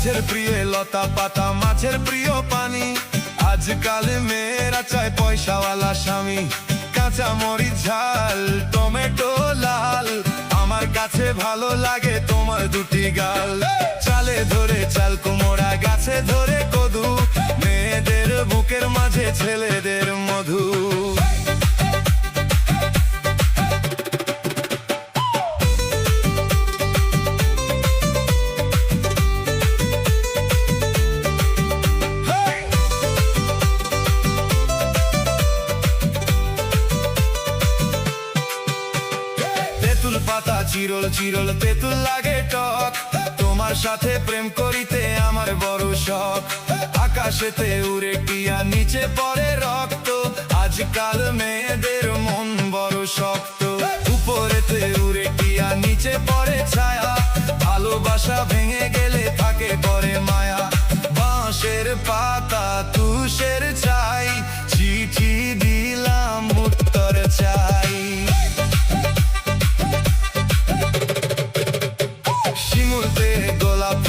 গাছের প্রিয় লতা পাতা, মাছের প্রিয় পানি। আজকাল মেয়েরা চায় পয়সাওয়ালা স্বামী। কাঁচা মরিচ ঝাল, টমেটো লাল, আমার কাছে ভালো লাগে তোমার দুটি গাল। চালে ধরে চাল কুমড়া, গাছে ধরে কদু, মেয়েদের বুকের মাঝে ছেলেদের মধু। তেঁতুল পাতা চিরল চিরল, তেঁতুল লাগে টক, তোমার সাথে প্রেম করিতে আমার বড় শখ। আকাশেতে উড়ে টিয়া, নিচে পড়ে রক্ত, আজকাল মেয়েদের মন বড় শক্ত। উপরেতে উড়ে টিয়া, নিচে পড়ে ছায়া, ভালোবাসা ভেঙে গেলে থাকে পরে মায়া। বাঁশের পাতা তুষের চাই, চিঠি দিলাম উত্তর চাই। শিমুলতে গোলাপ